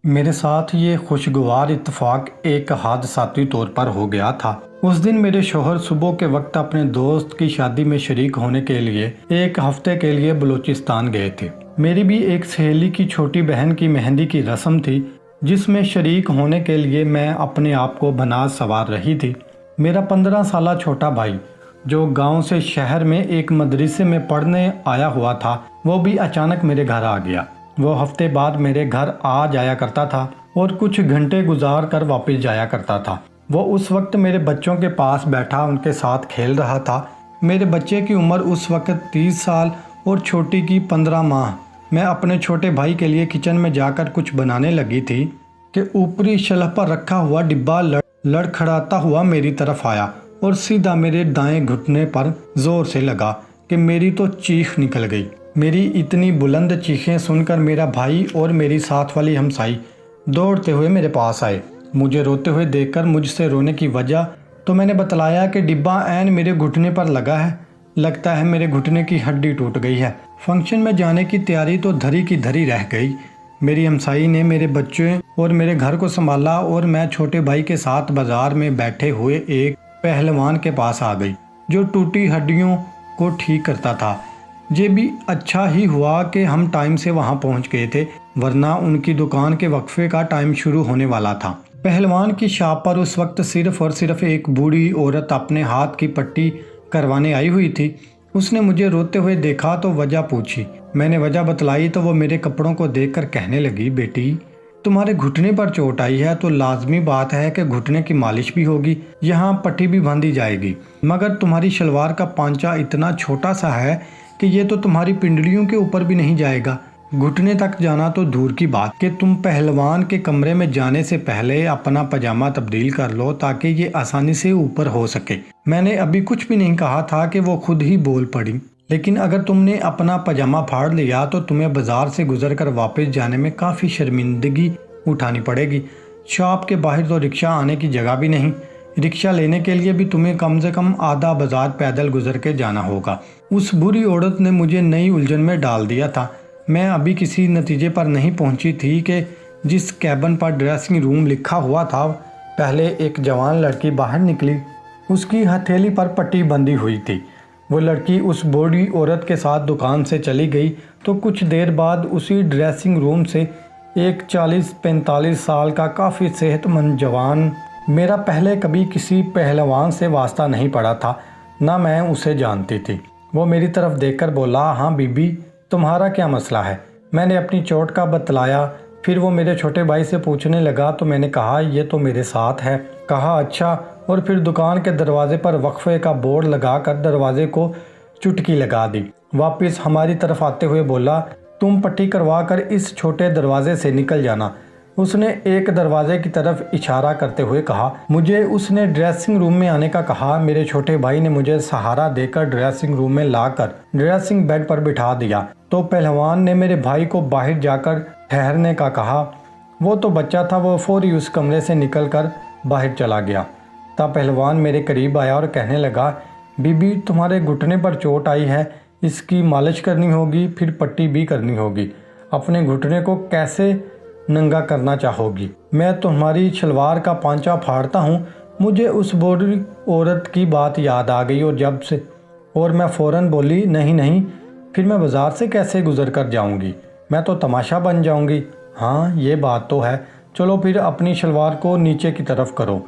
میرے ساتھ یہ خوشگوار اتفاق ایک حادثاتی طور پر ہو گیا تھا۔ اس دن میرے شوہر صبح کے وقت اپنے دوست کی شادی میں شریک ہونے کے لیے ایک ہفتے کے لیے بلوچستان گئے تھے۔ میری بھی ایک سہیلی کی چھوٹی بہن کی مہندی کی رسم تھی جس میں شریک ہونے کے لیے میں اپنے آپ کو بناز سنوار رہی تھی۔ میرا 15 سالہ چھوٹا بھائی جو گاؤں سے شہر میں ایک مدرسے میں پڑھنے آیا ہوا تھا، وہ بھی اچانک میرے گھر آ گیا۔ وہ ہفتے بعد میرے گھر آ جایا کرتا تھا اور کچھ گھنٹے گزار کر واپس جایا کرتا تھا۔ وہ اس وقت میرے بچوں کے پاس بیٹھا ان کے ساتھ کھیل رہا تھا۔ میرے بچے کی عمر اس وقت 30 سال اور چھوٹی کی 15 ماہ۔ میں اپنے چھوٹے بھائی کے لیے کچن میں جا کر کچھ بنانے لگی تھی کہ اوپری شلح پر رکھا ہوا ڈبہ لڑکھڑاتا ہوا میری طرف آیا اور سیدھا میرے دائیں گھٹنے پر زور سے لگا کہ میری تو چیخ نکل گئی۔ میری اتنی بلند چیخیں سن کر میرا بھائی اور میری ساتھ والی ہمسائی دوڑتے ہوئے میرے پاس آئے۔ مجھے روتے ہوئے دیکھ کر مجھ سے رونے کی وجہ تو میں نے بتلایا کہ ڈبہ عین میرے گھٹنے پر لگا ہے، لگتا ہے میرے گھٹنے کی ہڈی ٹوٹ گئی ہے۔ فنکشن میں جانے کی تیاری تو دھری کی دھری رہ گئی۔ میری ہمسائی نے میرے بچے اور میرے گھر کو سنبھالا اور میں چھوٹے بھائی کے ساتھ بازار میں بیٹھے ہوئے ایک پہلوان کے پاس آ گئی جو ٹوٹی ہڈیوں کو ٹھیک کرتا تھا۔ یہ بھی اچھا ہی ہوا کہ ہم ٹائم سے وہاں پہنچ گئے تھے، ورنہ ان کی دکان کے وقفے کا ٹائم شروع ہونے والا تھا۔ پہلوان کی شاپ پر اس وقت صرف اور صرف ایک بوڑھی عورت اپنے ہاتھ کی پٹی کروانے آئی ہوئی تھی۔ اس نے مجھے روتے ہوئے دیکھا تو وجہ پوچھی۔ میں نے وجہ بتلائی تو وہ میرے کپڑوں کو دیکھ کر کہنے لگی، بیٹی تمہارے گھٹنے پر چوٹ آئی ہے تو لازمی بات ہے کہ گھٹنے کی مالش بھی ہوگی، یہاں پٹی بھی باندھی جائے گی، مگر تمہاری شلوار کا پانچہ اتنا چھوٹا سا ہے کہ یہ تو تمہاری پنڈلیوں کے اوپر بھی نہیں جائے گا۔ گھٹنے تک جانا تو دور کی بات کہ تم پہلوان کے کمرے میں جانے سے پہلے اپنا پاجامہ تبدیل کر لو تاکہ یہ آسانی سے اوپر ہو سکے۔ میں نے ابھی کچھ بھی نہیں کہا تھا کہ وہ خود ہی بول پڑی، لیکن اگر تم نے اپنا پاجامہ پھاڑ لیا تو تمہیں بازار سے گزر کر واپس جانے میں کافی شرمندگی اٹھانی پڑے گی۔ شاپ کے باہر تو رکشہ آنے کی جگہ بھی نہیں، رکشہ لینے کے لیے بھی تمہیں کم سے کم آدھا بازار پیدل گزر کے جانا ہوگا۔ اس بری عورت نے مجھے نئی الجھن میں ڈال دیا تھا۔ میں ابھی کسی نتیجے پر نہیں پہنچی تھی کہ جس کیبن پر ڈریسنگ روم لکھا ہوا تھا پہلے ایک جوان لڑکی باہر نکلی۔ اس کی ہتھیلی پر پٹی بندھی ہوئی تھی۔ وہ لڑکی اس بوڑھی عورت کے ساتھ دکان سے چلی گئی تو کچھ دیر بعد اسی ڈریسنگ روم سے ایک 40-45 سال کا کافی صحت مند جوان، میرا پہلے کبھی کسی پہلوان سے واسطہ نہیں پڑا تھا، نہ میں اسے جانتی تھی، وہ میری طرف دیکھ کر بولا، ہاں بی بی تمہارا کیا مسئلہ ہے؟ میں نے اپنی چوٹ کا بتلایا۔ پھر وہ میرے چھوٹے بھائی سے پوچھنے لگا تو میں نے کہا یہ تو میرے ساتھ ہے۔ کہا اچھا، اور پھر دکان کے دروازے پر وقفے کا بورڈ لگا کر دروازے کو چٹکی لگا دی۔ واپس ہماری طرف آتے ہوئے بولا، تم پٹی کروا کر اس چھوٹے دروازے سے نکل جانا۔ اس نے ایک دروازے کی طرف اشارہ کرتے ہوئے کہا۔ مجھے اس نے ڈریسنگ روم میں آنے کا کہا۔ میرے چھوٹے بھائی نے مجھے سہارا دے کر ڈریسنگ روم میں لا کر ڈریسنگ بیڈ پر بٹھا دیا تو پہلوان نے میرے بھائی کو باہر جا کر ٹھہرنے کا کہا۔ وہ تو بچہ تھا، وہ فوری اس کمرے سے نکل کر باہر چلا گیا۔ تب پہلوان میرے قریب آیا اور کہنے لگا، بی بی تمہارے گھٹنے پر چوٹ آئی ہے، اس کی مالش کرنی ہوگی، پھر پٹی بھی کرنی ہوگی۔ اپنے گھٹنے کو کیسے ننگا کرنا چاہو گی؟ میں تمہاری شلوار کا پانچہ پھاڑتا ہوں۔ مجھے اس بوڑھی عورت کی بات یاد آ گئی اور میں فوراً بولی، نہیں نہیں، پھر میں بازار سے کیسے گزر کر جاؤں گی؟ میں تو تماشا بن جاؤں گی۔ ہاں یہ بات تو ہے، چلو پھر اپنی شلوار کو نیچے کی طرف کرو۔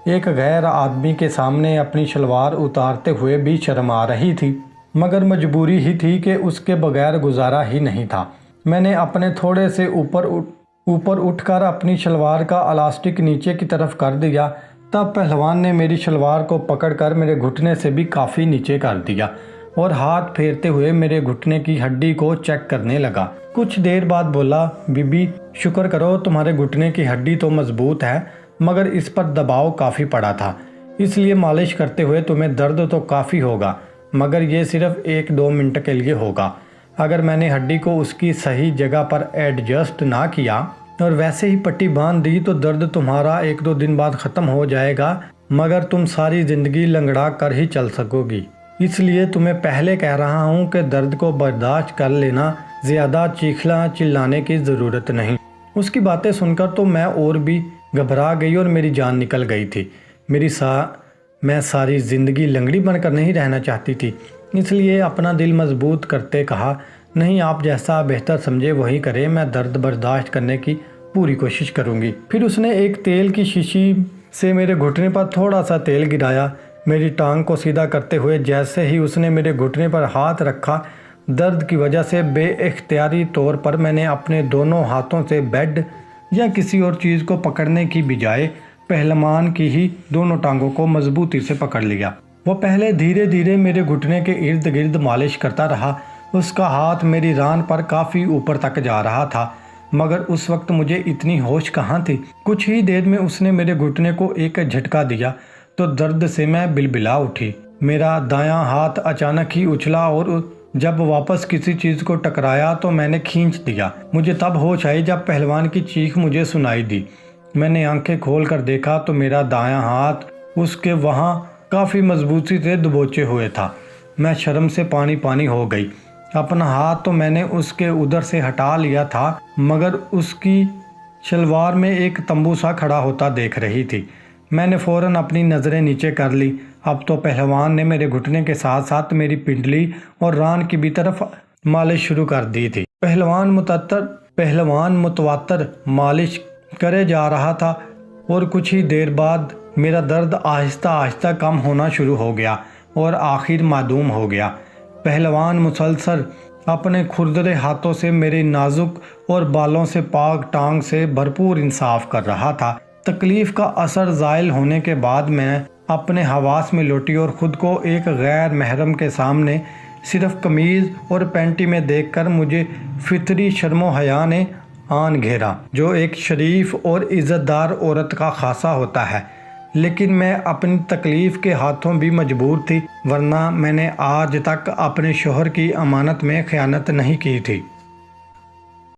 ایک غیر آدمی کے سامنے اپنی شلوار اتارتے ہوئے بھی شرم آ رہی تھی، مگر مجبوری ہی تھی کہ اس کے بغیر گزارا ہی نہیں تھا۔ میں نے اپنے تھوڑے سے اوپر اٹھ کر اپنی شلوار کا الاسٹک نیچے کی طرف کر دیا۔ تب پہلوان نے میری شلوار کو پکڑ کر میرے گھٹنے سے بھی کافی نیچے کر دیا اور ہاتھ پھیرتے ہوئے میرے گھٹنے کی ہڈی کو چیک کرنے لگا۔ کچھ دیر بعد بولا، بی بی شکر کرو تمہارے گھٹنے کی ہڈی تو مضبوط ہے، مگر اس پر دباؤ کافی پڑا تھا، اس لیے مالش کرتے ہوئے تمہیں درد تو کافی ہوگا، مگر یہ صرف 1-2 منٹ کے لیے ہوگا۔ اگر میں نے ہڈی کو اس کی صحیح جگہ پر ایڈجسٹ نہ کیا اور ویسے ہی پٹی باندھ دی تو درد تمہارا 1-2 دن بعد ختم ہو جائے گا، مگر تم ساری زندگی لنگڑا کر ہی چل سکو گی۔ اس لیے تمہیں پہلے کہہ رہا ہوں کہ درد کو برداشت کر لینا، زیادہ چیخنا چلانے کی ضرورت نہیں۔ اس کی باتیں سن کر تو میں اور بھی گھبرا گئی اور میری جان نکل گئی تھی۔ میں ساری زندگی لنگڑی بن کر نہیں رہنا چاہتی تھی، اس لیے اپنا دل مضبوط کرتے کہا، نہیں، آپ جیسا بہتر سمجھے وہی کریں، میں درد برداشت کرنے کی پوری کوشش کروں گی۔ پھر اس نے ایک تیل کی شیشی سے میرے گھٹنے پر تھوڑا سا تیل گرایا، میری ٹانگ کو سیدھا کرتے ہوئے جیسے ہی اس نے میرے گھٹنے پر ہاتھ رکھا، درد کی وجہ سے بے اختیاری طور پر میں نے اپنے دونوں ہاتھوں سے بیڈ یا کسی اور چیز کو پکڑنے کی بجائے پہلوان کی ہی دونوں ٹانگوں کو مضبوطی سے پکڑ لیا۔ وہ پہلے دھیرے دھیرے میرے گھٹنے کے ارد گرد مالش کرتا رہا۔ اس کا ہاتھ میری ران پر کافی اوپر تک جا رہا تھا، مگر اس وقت مجھے اتنی ہوش کہاں تھی۔ کچھ ہی دیر میں اس نے میرے گھٹنے کو ایک جھٹکا دیا تو درد سے میں بلبلا اٹھی۔ میرا دایاں ہاتھ اچانک ہی اچھلا اور جب واپس کسی چیز کو ٹکرایا تو میں نے کھینچ دیا۔ مجھے تب ہوش آئی جب پہلوان کی چیخ مجھے سنائی دی۔ میں نے آنکھیں کھول کر دیکھا تو میرا دایاں ہاتھ اس کے وہاں کافی مضبوطی سے دبوچے ہوئے تھا۔ میں شرم سے پانی پانی ہو گئی۔ اپنا ہاتھ تو میں نے اس کے ادھر سے ہٹا لیا تھا، مگر اس کی شلوار میں ایک تمبو سا کھڑا ہوتا دیکھ رہی تھی۔ میں نے فوراً اپنی نظریں نیچے کر لی۔ اب تو پہلوان نے میرے گھٹنے کے ساتھ ساتھ میری پنڈلی اور ران کی بھی طرف مالش شروع کر دی تھی۔ پہلوان متواتر مالش کرے جا رہا تھا اور کچھ ہی دیر بعد میرا درد آہستہ آہستہ کم ہونا شروع ہو گیا اور آخر معدوم ہو گیا۔ پہلوان مسلسل اپنے کھردرے ہاتھوں سے میرے نازک اور بالوں سے پاک ٹانگ سے بھرپور انصاف کر رہا تھا۔ تکلیف کا اثر زائل ہونے کے بعد میں اپنے حواس میں لوٹی اور خود کو ایک غیر محرم کے سامنے صرف قمیض اور پینٹی میں دیکھ کر مجھے فطری شرم و حیا نے آن گھیرا، جو ایک شریف اور عزت دار عورت کا خاصہ ہوتا ہے۔ لیکن میں اپنی تکلیف کے ہاتھوں بھی مجبور تھی، ورنہ میں نے آج تک اپنے شوہر کی امانت میں خیانت نہیں کی تھی۔